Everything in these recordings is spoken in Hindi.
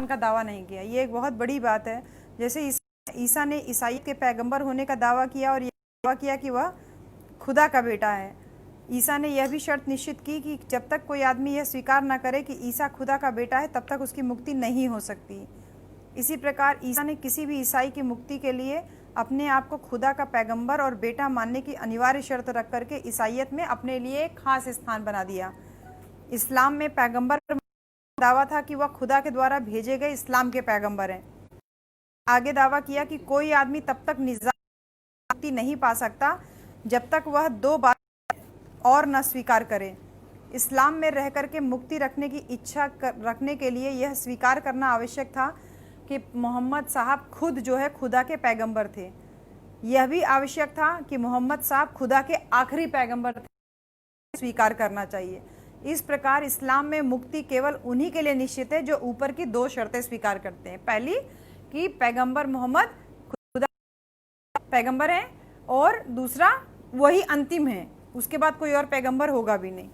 का दावा नहीं किया। ये एक बहुत बड़ी बात है। जैसे ईसा ने ईसाई के पैगंबर होने का दावा किया और ये दावा किया कि वह खुदा का बेटा है। ईसा ने यह भी शर्त निश्चित की कि जब तक कोई आदमी यह स्वीकार न करे कि ईसा खुदा का बेटा है तब तक उसकी मुक्ति नहीं हो सकती। इसी प्रकार ईसा ने किसी भी ईसाई की मुक्ति के लिए अपने आप को खुदा का पैगंबर और बेटा मानने की अनिवार्य शर्त रख करके ईसाइयत में अपने लिए एक खास स्थान बना दिया। इस्लाम में पैगंबर दावा था कि वह खुदा के द्वारा भेजे गए इस्लाम के पैगंबर हैं। आगे दावा किया कि कोई आदमी तब तक मुक्ति नहीं पा सकता जब तक वह 2 बात और न स्वीकार करे। इस्लाम में रह करके मुक्ति रखने की इच्छा रखने के लिए यह स्वीकार करना आवश्यक था कि मोहम्मद साहब खुद जो है खुदा के पैगंबर थे। यह भी आवश्यक था कि मोहम्मद साहब खुदा के आखिरी पैगंबर थे, स्वीकार करना चाहिए। इस प्रकार इस्लाम में मुक्ति केवल उन्हीं के लिए निश्चित है जो ऊपर की 2 शर्तें स्वीकार करते हैं। पहली कि पैगंबर मोहम्मद खुदा पैगंबर हैं और दूसरा वही अंतिम है, उसके बाद कोई और पैगंबर होगा भी नहीं।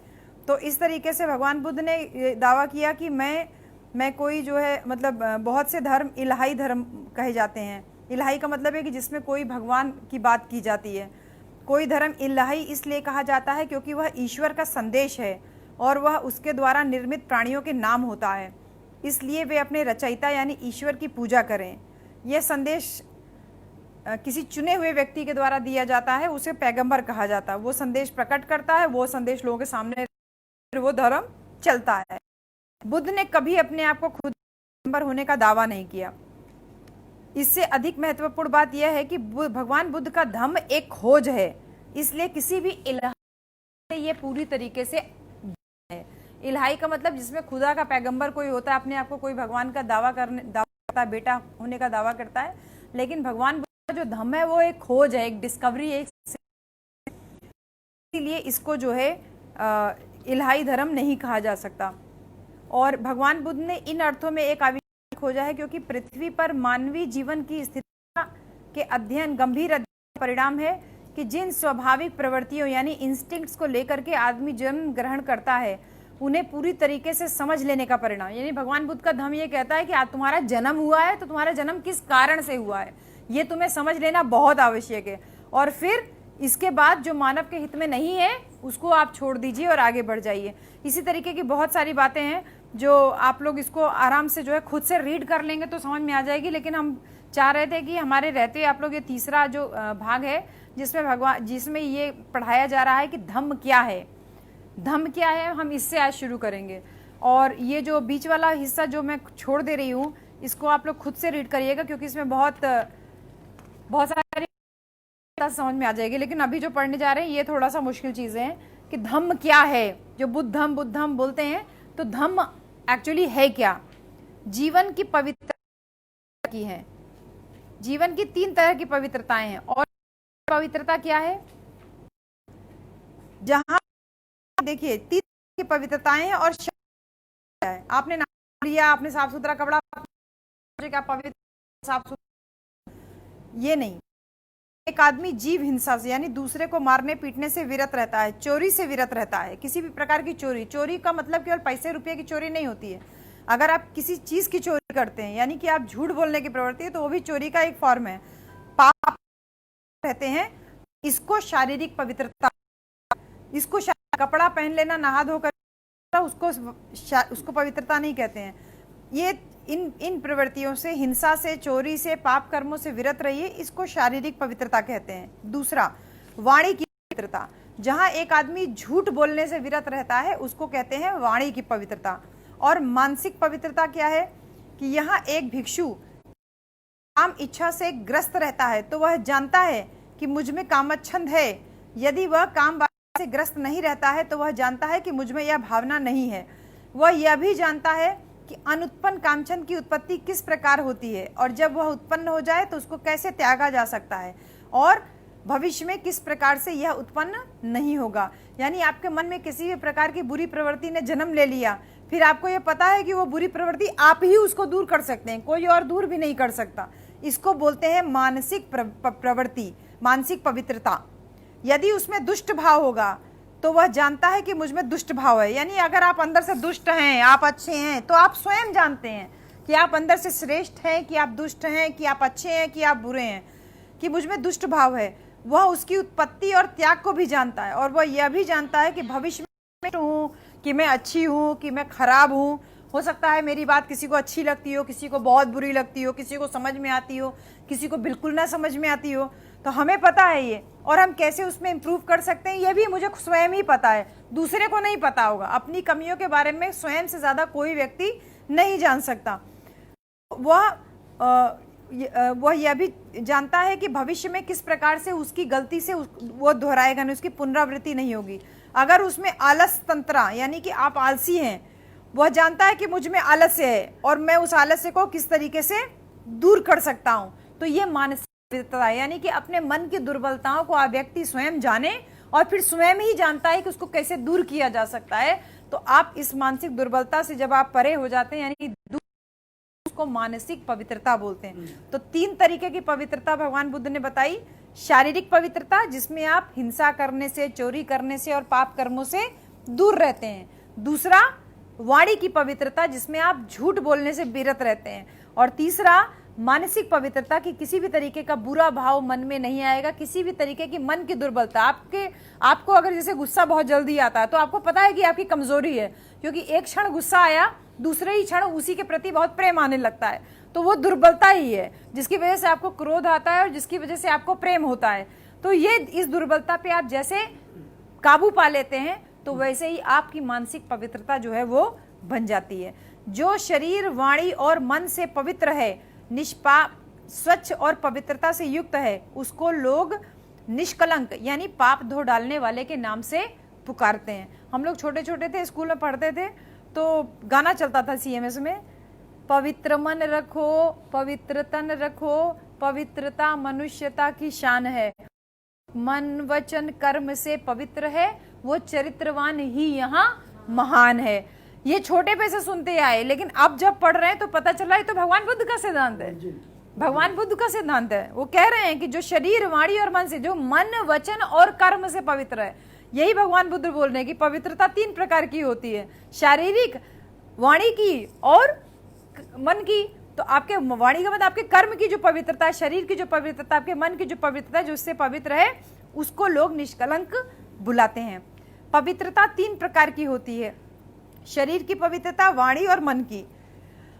तो इस तरीके से भगवान बुद्ध ने दावा किया कि मैं कोई जो है मतलब बहुत से धर्म इलाही धर्म कहे जाते हैं। इलाही का मतलब है कि जिसमें कोई भगवान की बात की जाती है। कोई धर्म इलाही इसलिए कहा जाता है क्योंकि वह ईश्वर का संदेश है और वह उसके द्वारा निर्मित प्राणियों के नाम होता है, इसलिए वे अपने रचयिता यानी ईश्वर की पूजा करें। यह संदेश किसी चुने हुए व्यक्ति के द्वारा दिया जाता है, उसे पैगंबर कहा जाता है। वो संदेश प्रकट करता है, वो संदेश लोगों के सामने वो धर्म चलता है। बुद्ध ने कभी अपने आप को खुद पैगंबर होने का दावा नहीं किया। इससे अधिक महत्वपूर्ण बात यह है कि भगवान बुद्ध का धम्म एक खोज है, इसलिए किसी भी इलाही से ये पूरी तरीके से है। इलाही का मतलब जिसमें खुदा का पैगंबर कोई होता है, अपने आप को कोई भगवान का दावा करता है, बेटा होने का दावा करता है, लेकिन भगवान बुद्ध का जो धम्म है वो एक खोज है, एक डिस्कवरी है। इसीलिए इसको जो है इलाही धर्म नहीं कहा जा सकता। और भगवान बुद्ध ने इन अर्थों में एक आविष्कार खोजा है क्योंकि पृथ्वी पर मानवीय जीवन की स्थिति के अध्ययन गंभीर परिणाम है कि जिन स्वाभाविक प्रवृत्तियों यानी इंस्टिंक्ट्स को लेकर के आदमी जन्म ग्रहण करता है उन्हें पूरी तरीके से समझ लेने का परिणाम। यानी भगवान बुद्ध का धर्म ये कहता है कि आज तुम्हारा जन्म हुआ है तो तुम्हारा जन्म किस कारण से हुआ है ये तुम्हें समझ लेना बहुत आवश्यक है, और फिर इसके बाद जो मानव के हित में नहीं है उसको आप छोड़ दीजिए और आगे बढ़ जाइए। इसी तरीके की बहुत सारी बातें हैं जो आप लोग इसको आराम से जो है खुद से रीड कर लेंगे तो समझ में आ जाएगी, लेकिन हम चाह रहे थे कि हमारे रहते आप लोग ये तीसरा जो भाग है जिसमें ये पढ़ाया जा रहा है कि धम्म क्या है, धम्म क्या है, हम इससे आज शुरू करेंगे। और ये जो बीच वाला हिस्सा जो मैं छोड़ दे रही हूँ इसको आप लोग खुद से रीड करिएगा क्योंकि इसमें बहुत सारी समझ में आ जाएगी। लेकिन अभी जो पढ़ने जा रहे हैं ये थोड़ा सा मुश्किल चीजें हैं कि धम्म क्या है। जो बुद्धम बोलते हैं तो धम्म एक्चुअली है क्या। जीवन की पवित्रता की है, जीवन की 3 तरह की पवित्रताएं हैं। और पवित्रता क्या है, जहां देखिए 3 तरह की पवित्रताएं हैं और है। आपने नाम लिया, आपने साफ सुथरा कपड़ा, क्या पवित्र साफ सुथरा, ये नहीं। एक आदमी जीव हिंसा से यानी दूसरे को मारने पीटने से विरत रहता है, चोरी से विरत रहता है, किसी भी प्रकार की चोरी का मतलब केवल पैसे रुपए की चोरी नहीं होती है। अगर आप किसी चीज की चोरी करते हैं यानी कि आप झूठ बोलने की प्रवृत्ति है तो वो भी चोरी का एक फॉर्म है, पाप कहते हैं इसको। शारीरिक पवित्रता, इसको कपड़ा पहन लेना, नहा धोकर उसको पवित्रता नहीं कहते हैं। ये इन प्रवृत्तियों से, हिंसा से, चोरी से, पाप कर्मों से विरत रहिए, इसको शारीरिक पवित्रता कहते हैं। दूसरा, वाणी की पवित्रता, जहां एक आदमी झूठ बोलने से विरत रहता है उसको कहते हैं वाणी की पवित्रता। और मानसिक पवित्रता क्या है कि यहाँ एक भिक्षु काम इच्छा से ग्रस्त रहता है तो वह जानता है कि मुझ में कामच्छंद है। यदि वह काम से ग्रस्त नहीं रहता है तो वह जानता है कि मुझ में यह भावना नहीं है। वह यह भी जानता है कि अनुत्पन्न कामछंद की उत्पत्ति किस प्रकार होती है और जब वह उत्पन्न हो जाए तो उसको कैसे त्यागा जा सकता है और भविष्य में किस प्रकार से यह उत्पन्न नहीं होगा। यानी आपके मन में किसी भी प्रकार की बुरी प्रवृत्ति ने जन्म ले लिया, फिर आपको यह पता है कि वो बुरी प्रवृत्ति आप ही उसको दूर कर सकते हैं, कोई और दूर भी नहीं कर सकता। इसको बोलते हैं मानसिक प्रवृत्ति, मानसिक पवित्रता। यदि उसमें दुष्ट भाव होगा तो वह जानता है कि मुझ में दुष्ट भाव है। यानी अगर आप अंदर से दुष्ट हैं, आप अच्छे हैं, तो आप स्वयं जानते हैं कि आप अंदर से श्रेष्ठ हैं, कि आप दुष्ट हैं, कि आप अच्छे हैं, कि आप बुरे हैं, कि मुझ में दुष्ट भाव है। वह उसकी उत्पत्ति और त्याग को भी जानता है, और वह यह भी जानता है कि भविष्य में हूँ, कि मैं अच्छी हूँ, कि मैं खराब हूँ। हो सकता है मेरी बात किसी को अच्छी लगती हो, किसी को बहुत बुरी लगती हो, किसी को समझ में आती हो, किसी को बिल्कुल ना समझ में आती हो। तो हमें पता है ये, और हम कैसे उसमें इम्प्रूव कर सकते हैं ये भी मुझे स्वयं ही पता है, दूसरे को नहीं पता होगा। अपनी कमियों के बारे में स्वयं से ज़्यादा कोई व्यक्ति नहीं जान सकता। वह यह भी जानता है कि भविष्य में किस प्रकार से उसकी गलती से वो दोहराएगा नहीं, उसकी पुनरावृत्ति नहीं होगी। अगर उसमें आलस तंत्रा यानी कि आप आलसी हैं, वह जानता है कि मुझ में आलस्य है और मैं उस आलस्य को किस तरीके से दूर कर सकता हूं। तो ये मानसिक पवित्रता है, यानी कि अपने मन की दुर्बलताओं को आप व्यक्ति स्वयं जाने और फिर स्वयं ही जानता है कि उसको कैसे दूर किया जा सकता है। तो आप इस मानसिक दुर्बलता से जब आप परे हो जाते हैं, यानी कि उसको मानसिक पवित्रता बोलते हैं। तो 3 तरीके की पवित्रता भगवान बुद्ध ने बताई। शारीरिक पवित्रता, जिसमें आप हिंसा करने से, चोरी करने से और पाप कर्मों से दूर रहते हैं। दूसरा, वाणी की पवित्रता, जिसमें आप झूठ बोलने से विरत रहते हैं। और तीसरा, मानसिक पवित्रता की किसी भी तरीके का बुरा भाव मन में नहीं आएगा, किसी भी तरीके की मन की दुर्बलता। आपको अगर जैसे गुस्सा बहुत जल्दी आता है तो आपको पता है कि आपकी कमजोरी है, क्योंकि एक क्षण गुस्सा आया, दूसरे ही क्षण उसी के प्रति बहुत प्रेम आने लगता है। तो वो दुर्बलता ही है जिसकी वजह से आपको क्रोध आता है और जिसकी वजह से आपको प्रेम होता है। तो ये इस दुर्बलता पे आप जैसे काबू पा लेते हैं तो वैसे ही आपकी मानसिक पवित्रता जो है वो बन जाती है। जो शरीर, वाणी और मन से पवित्र है, निष्पाप, स्वच्छ और पवित्रता से युक्त है, उसको लोग निष्कलंक यानी पाप धो डालने वाले के नाम से पुकारते हैं। हम लोग छोटे छोटे थे, स्कूल में पढ़ते थे, तो गाना चलता था सीएमएस में, पवित्र मन रखो, पवित्र तन रखो, पवित्रता मनुष्यता की शान है। मन वचन कर्म से पवित्र है, वो चरित्रवान ही यहाँ महान है। ये छोटे पे से सुनते आए, लेकिन अब जब पढ़ रहे हैं तो पता चला ये तो भगवान बुद्ध का सिद्धांत है। भगवान बुद्ध का सिद्धांत है। वो कह रहे हैं कि जो शरीर, वाणी और मन से, जो मन वचन और कर्म से पवित्र है, यही भगवान बुद्ध बोल रहे हैं कि पवित्रता 3 प्रकार की होती है, शारीरिक, वाणी की और मन की। तो आपके वाणी का मतलब आपके कर्म की जो पवित्रता है, शरीर की जो पवित्रता, आपके मन की जो पवित्रता है, जो उससे पवित्र है, उसको लोग निष्कलंक बुलाते हैं। पवित्रता 3 प्रकार की होती है, शरीर की पवित्रता, वाणी और मन की।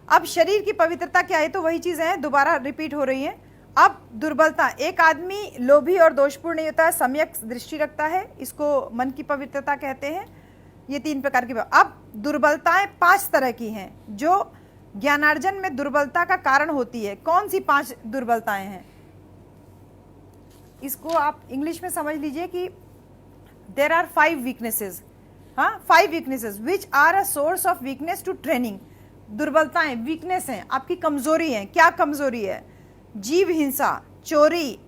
अब शरीर की पवित्रता क्या है, तो वही चीजें हैं, दोबारा रिपीट हो रही हैं। अब दुर्बलता, एक आदमी लोभी और दोषपूर्ण नहीं होता है, सम्यक दृष्टि रखता है, इसको मन की पवित्रता कहते हैं। ये 3 प्रकार की। अब दुर्बलताएं 5 तरह की हैं जो ज्ञानार्जन में दुर्बलता का कारण होती है। कौन सी 5 दुर्बलताएं हैं, इसको आप इंग्लिश में समझ लीजिए कि देयर आर 5 वीकनेसेस। हाँ, 5 weaknesses which are a source of weakness to training. दुर्बलताएं वीकनेस हैं, आपकी कमजोरी है। क्या कमजोरी है? जीव हिंसा, चोरी,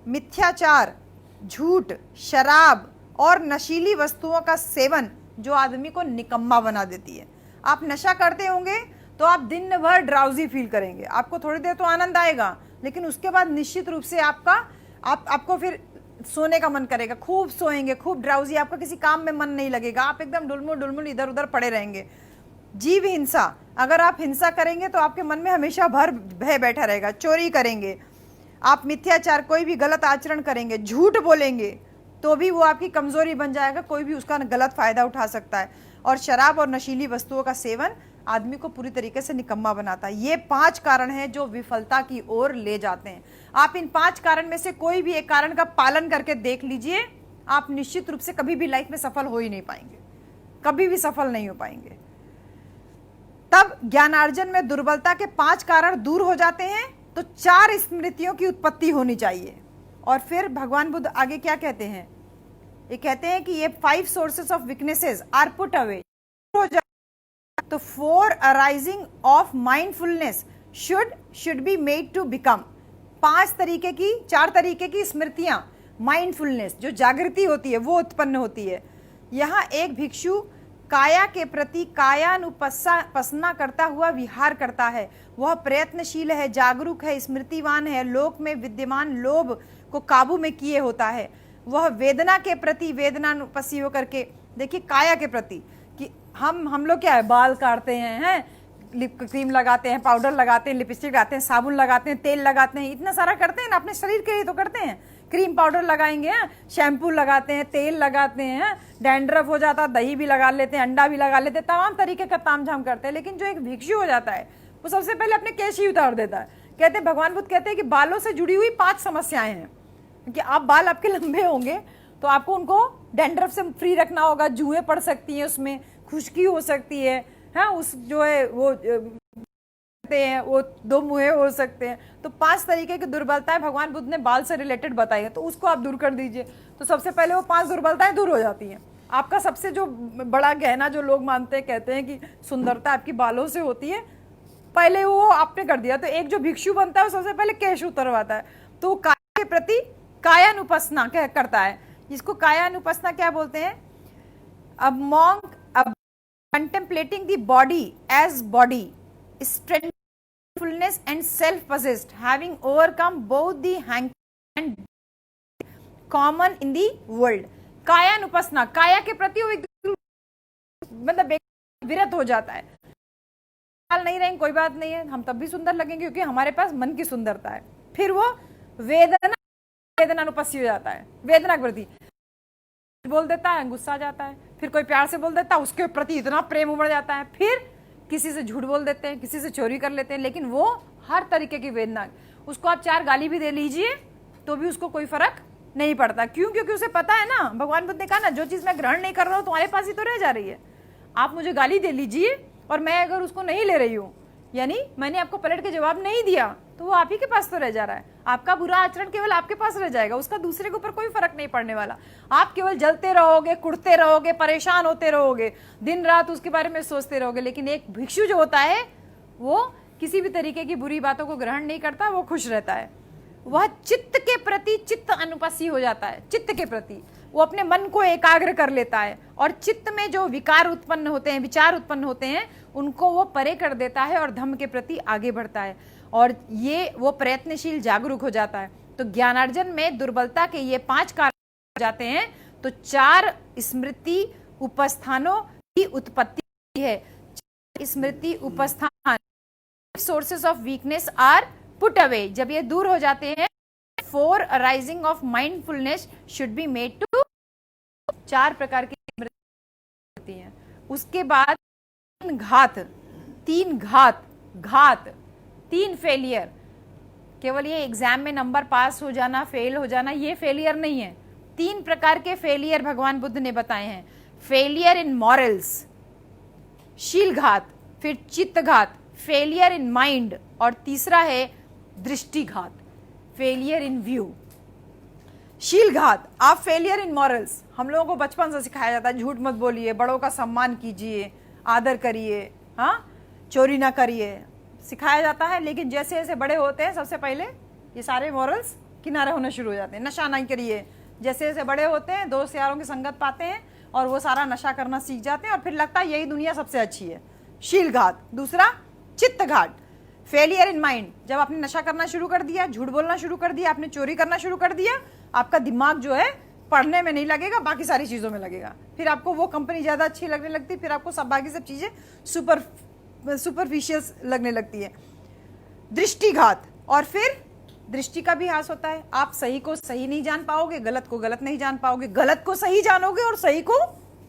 मिथ्याचार, झूठ, शराब और नशीली वस्तुओं का सेवन, जो आदमी को निकम्मा बना देती है। आप नशा करते होंगे तो आप दिन भर ड्राउजी फील करेंगे, आपको थोड़ी देर तो आनंद आएगा, लेकिन उसके बाद निश्चित रूप से आपको फिर सोने का मन करेगा, खूब सोएंगे, खूब ड्राउजी, आपका किसी काम में मन नहीं लगेगा, आप एकदम डुलमुल डुलमुल इधर उधर पड़े रहेंगे। जीव हिंसा, अगर आप हिंसा करेंगे तो आपके मन में हमेशा भय बैठा रहेगा। चोरी करेंगे आप, मिथ्याचार, कोई भी गलत आचरण करेंगे, झूठ बोलेंगे तो भी वो आपकी कमजोरी बन जाएगा, कोई भी उसका गलत फायदा उठा सकता है। और शराब और नशीली वस्तुओं का सेवन आदमी को पूरी तरीके से निकम्मा बनाता है। ये 5 कारण हैं जो विफलता की ओर ले जाते हैं। आप इन 5 कारण में से कोई भी एक कारण का पालन करके देख लीजिए, आप निश्चित रूप से कभी भी लाइफ में सफल हो ही नहीं पाएंगे, कभी भी सफल नहीं हो पाएंगे। तब ज्ञानार्जन में दुर्बलता के 5 कारण दूर हो जाते हैं, तो 4 स्मृतियों की उत्पत्ति होनी चाहिए। और फिर भगवान बुद्ध आगे क्या कहते हैं? ये कहते हैं कि ये 5 sources of weaknesses are put away. तो 4 arising of mindfulness should be made to become. 4 तरीके की स्मृतियां, माइंडफुलनेस, जो जागृति होती है वो उत्पन्न होती है। यहाँ एक भिक्षु काया के प्रति कायानुपसना करता हुआ विहार करता है। वह प्रयत्नशील है, जागरूक है, स्मृतिवान है, लोक में विद्यमान लोभ को काबू में किए होता है। वह वेदना के प्रति वेदनानुपसी होकर के, देखिए काया के प्रति, कि हम लोग क्या है, बाल काटते हैं, लिप क्रीम लगाते हैं, पाउडर लगाते हैं, लिपस्टिक लगाते हैं, साबुन लगाते हैं, तेल लगाते हैं, इतना सारा करते हैं ना, अपने शरीर के लिए तो करते हैं। क्रीम पाउडर लगाएंगे, शैम्पू लगाते हैं, तेल लगाते हैं, डैंड्रफ हो जाता है दही भी लगा लेते हैं, अंडा भी लगा लेते हैं, तमाम तरीके का तामझाम करते हैं। लेकिन जो एक भिक्षु हो जाता है वो सबसे पहले अपने केश ही उतार देता है। कहते हैं, भगवान बुद्ध कहते हैं कि बालों से जुड़ी हुई 5 समस्याएं हैं कि आप बाल आपके लंबे होंगे तो आपको उनको डैंड्रफ से फ्री रखना होगा, जुएं पड़ सकती हैं, उसमें खुश्की हो सकती है, उस जो है वो हैं, वो 2 मुँहे हो सकते हैं। तो 5 तरीके की दुर्बलताएं भगवान बुद्ध ने बाल से रिलेटेड बताई है, तो उसको आप दूर कर दीजिए। तो सबसे पहले वो 5 दुर्बलताएं दूर हो जाती हैं। आपका सबसे जो बड़ा गहना जो लोग मानते हैं, कहते हैं कि सुंदरता आपकी बालों से होती है, पहले वो आपने कर दिया। तो एक जो भिक्षु बनता है वो सबसे पहले केश उतरवाता है। तो काया के प्रति कायानुपसना करता है, जिसको कायानुपसना क्या बोलते हैं? अब मॉन्क अब contemplating the body as body, strengthfulness and self-possessed, having overcome both the hanker and common in the world. कायानुपसना, काया के प्रति वो एकदम मतलब विरत हो जाता है। बाल नहीं रहेंगे कोई बात नहीं है, हम तब भी सुंदर लगेंगे क्योंकि हमारे पास मन की सुंदरता है। फिर वो वेदनानुपस्सी हो जाता है, वेदना के प्रति बोल देता है, गुस्सा आ जाता है। फिर कोई प्यार से बोल देता है, उसके प्रति इतना प्रेम उमड़ जाता है। फिर किसी से झूठ बोल देते हैं, किसी से चोरी कर लेते हैं, लेकिन वो हर तरीके की वेदना, उसको आप 4 गाली भी दे लीजिए तो भी उसको कोई फर्क नहीं पड़ता। क्यों? क्योंकि उसे पता है ना, भगवान बुद्ध ने कहा ना, जो चीज मैं ग्रहण नहीं कर रहा हूं तुम्हारे पास ही तो रह जा रही है। आप मुझे गाली दे लीजिए और मैं अगर उसको नहीं ले रही हूँ, यानी मैंने आपको पलट के जवाब नहीं दिया, तो वो आप ही के पास तो रह जा रहा है। आपका बुरा आचरण केवल आपके पास रह जाएगा, उसका दूसरे के ऊपर कोई फर्क नहीं पड़ने वाला। आप केवल जलते रहोगे, कुड़ते रहोगे, परेशान होते रहोगे, दिन रात उसके बारे में सोचते रहोगे। लेकिन एक भिक्षु जो होता है वो किसी भी तरीके की बुरी बातों को ग्रहण नहीं करता, वो खुश रहता है। वह चित्त के प्रति चित्त अनुपस्सी हो जाता है। चित्त के प्रति वो अपने मन को एकाग्र कर लेता है और चित्त में जो विकार उत्पन्न होते हैं, विचार उत्पन्न होते हैं, उनको वो परे कर देता है और धम्म के प्रति आगे बढ़ता है। और ये वो प्रयत्नशील जागरूक हो जाता है। तो ज्ञानार्जन में दुर्बलता के ये 5 कारण हो जाते हैं। तो 4 स्मृति उपस्थानों की उत्पत्ति है। स्मृति उपस्थान, sources of weakness are put away, जब ये दूर हो जाते हैं, 4 arising of mindfulness should be made to, 4 प्रकार की स्मृति होती हैं। उसके बाद 3 घात, 3 फेलियर। केवल ये एग्जाम में नंबर पास हो जाना, फेल हो जाना, ये फेलियर नहीं है। 3 प्रकार के फेलियर भगवान बुद्ध ने बताए हैं। फेलियर इन मॉरल्स, शीलघात, फिर चित्तघात, फेलियर इन माइंड, और तीसरा है दृष्टिघात, फेलियर इन व्यू। शीलघात, आप फेलियर इन मॉरल्स, हम लोगों को बचपन से सिखाया जाता है, झूठ मत बोलिए, बड़ों का सम्मान कीजिए, आदर करिए, चोरी ना करिए, सिखाया जाता है। लेकिन जैसे जैसे बड़े होते हैं, सबसे पहले ये सारे मॉरल्स किनारे होना शुरू हो जाते हैं। नशा नहीं करिए, जैसे जैसे बड़े होते हैं, दोस्त यारों की संगत पाते हैं और वो सारा नशा करना सीख जाते हैं और फिर लगता है यही दुनिया सबसे अच्छी है। शीलघात। दूसरा चित्तघात, फेलियर इन माइंड, जब आपने नशा करना शुरू कर दिया, झूठ बोलना शुरू कर दिया, आपने चोरी करना शुरू कर दिया, आपका दिमाग जो है पढ़ने में नहीं लगेगा, बाकी सारी चीजों में लगेगा। फिर आपको वो कंपनी ज्यादा अच्छी लगने लगती, फिर आपको सब बाकी सब चीजें सुपरफिशियल लगने लगती है। दृष्टिघात, और फिर दृष्टि का भी हास होता है। आप सही को सही नहीं जान पाओगे, गलत को गलत नहीं जान पाओगे, गलत को सही जानोगे और सही को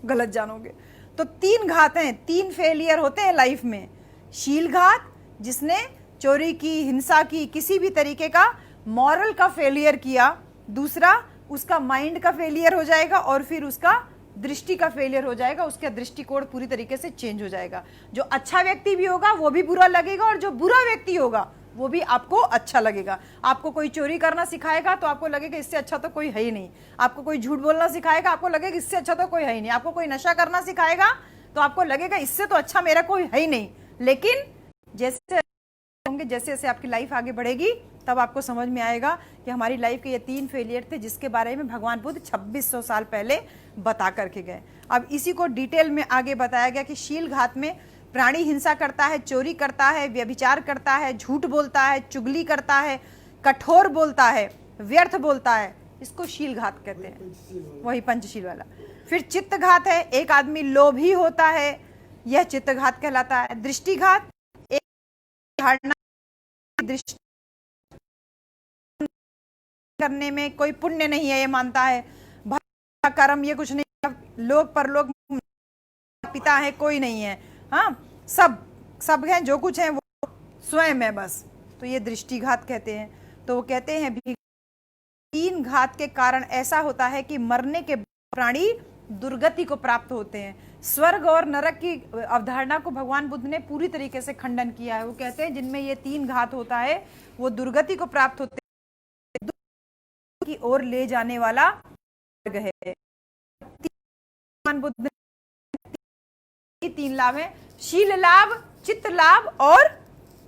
गलत जानोगे। तो 3 घात हैं, 3 फेलियर होते हैं लाइफ में। शीलघात, जिसने चोरी की, हिंसा की, किसी भी तरीके का मॉरल का फेलियर किया। दूसरा, उसका माइंड का फेलियर हो जाएगा और फिर उसका दृष्टि का फेलियर हो जाएगा, उसका दृष्टिकोण पूरी तरीके से चेंज हो जाएगा। जो अच्छा व्यक्ति भी होगा वो भी बुरा लगेगा और जो बुरा व्यक्ति होगा वो भी आपको अच्छा लगेगा। आपको कोई चोरी करना सिखाएगा तो आपको लगेगा इससे अच्छा तो कोई है ही नहीं। आपको कोई झूठ बोलना सिखाएगा, आपको लगेगा इससे अच्छा तो कोई है ही नहीं। आपको कोई नशा करना सिखाएगा तो आपको लगेगा इससे तो अच्छा मेरा कोई है ही नहीं। लेकिन जैसे होंगे, जैसे जैसे आपकी लाइफ आगे बढ़ेगी, तब आपको समझ में आएगा कि हमारी लाइफ के ये 3 फेलियर थे, जिसके बारे में भगवान बुद्ध 2600 साल पहले बता करके गए। अब इसी को डिटेल में आगे बताया गया कि शीलघात में प्राणी हिंसा करता है, चोरी करता है, व्यभिचार करता है, झूठ बोलता है, चुगली करता है, कठोर बोलता है, व्यर्थ बोलता है, इसको शीलघात कहते हैं, वही पंचशील वाला। फिर चित्तघात है, एक आदमी लोभी होता है, यह चित्तघात कहलाता है। दृष्टिघात, धारणा दृष्टि करने में कोई पुण्य नहीं है, ये मानता है कर्म ये कुछ नहीं, लोक परलोक पिता है कोई नहीं है, हाँ सब हैं, जो कुछ है वो स्वयं है बस। तो ये दृष्टिघात कहते हैं। तो वो कहते हैं भी 3 घात के कारण ऐसा होता है कि मरने के प्राणी दुर्गति को प्राप्त होते हैं। स्वर्ग और नरक की अवधारणा को भगवान बुद्ध ने पूरी तरीके से खंडन किया है। वो कहते हैं जिनमें ये 3 घात होता है वो दुर्गति को प्राप्त होते हैं, की ओर ले जाने वाला मार्ग है। भगवान बुद्ध ने 3 लाभ है, शील लाभ, चित्त लाभ और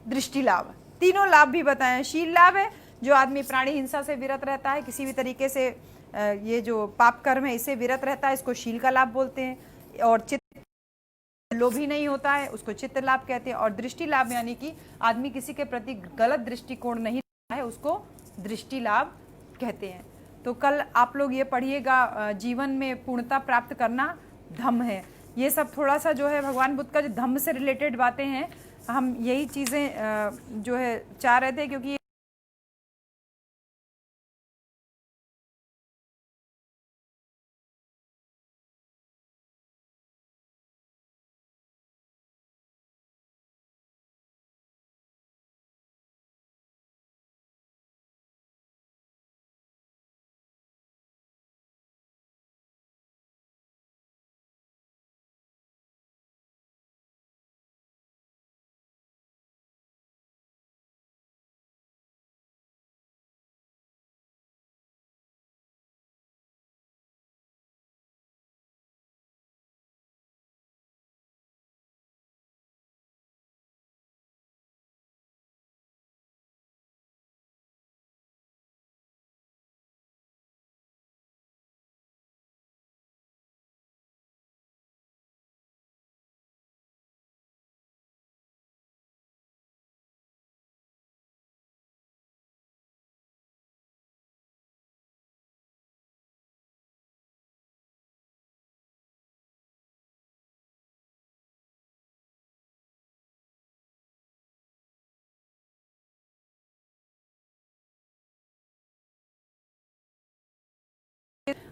दृष्टि लाभ। तीनों लाभ भी बताए। शील लाभ है जो आदमी प्राणी हिंसा से विरत रहता है, किसी भी तरीके से ये जो पाप कर्म है इससे विरत रहता है, इसको शील का लाभ बोलते हैं। और चित्त लोभी नहीं होता है, उसको चित्त लाभ कहते हैं। और दृष्टि लाभ यानी कि आदमी किसी के प्रति गलत दृष्टिकोण नहीं है, उसको दृष्टि लाभ कहते हैं। तो कल आप लोग ये पढ़िएगा, जीवन में पूर्णता प्राप्त करना धम्म है। ये सब थोड़ा सा जो है भगवान बुद्ध का जो धम्म से रिलेटेड बातें हैं, हम यही चीज़ें जो है चाह रहे थे, क्योंकि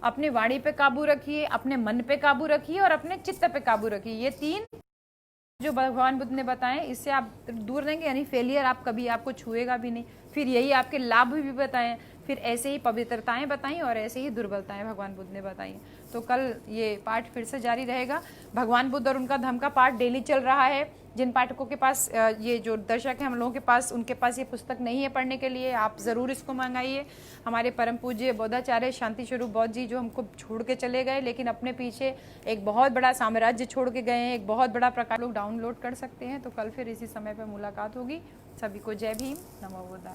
अपने वाणी पे काबू रखिए, अपने मन पे काबू रखिए और अपने चित्त पे काबू रखिए। ये 3 जो भगवान बुद्ध ने बताए, इससे आप दूर रहेंगे, यानी फेलियर आप कभी आपको छुएगा भी नहीं। फिर यही आपके लाभ भी बताएं, फिर ऐसे ही पवित्रताएं बताई और ऐसे ही दुर्बलताएं भगवान बुद्ध ने बताई। तो कल ये पाठ फिर से जारी रहेगा। भगवान बुद्ध और उनका धम्म का पाठ डेली चल रहा है। जिन पाठकों के पास ये जो दर्शक हैं हम लोगों के पास, उनके पास ये पुस्तक नहीं है पढ़ने के लिए, आप ज़रूर इसको मंगाइए। हमारे परम पूज्य बोधाचार्य शांति स्वरूप बौद्ध जी जो हमको छोड़ के चले गए, लेकिन अपने पीछे एक बहुत बड़ा साम्राज्य छोड़ के गए हैं, एक बहुत बड़ा प्रकार लोग डाउनलोड कर सकते हैं। तो कल फिर इसी समय पर मुलाकात होगी। सभी को जय भीम, नमो बुद्धाय।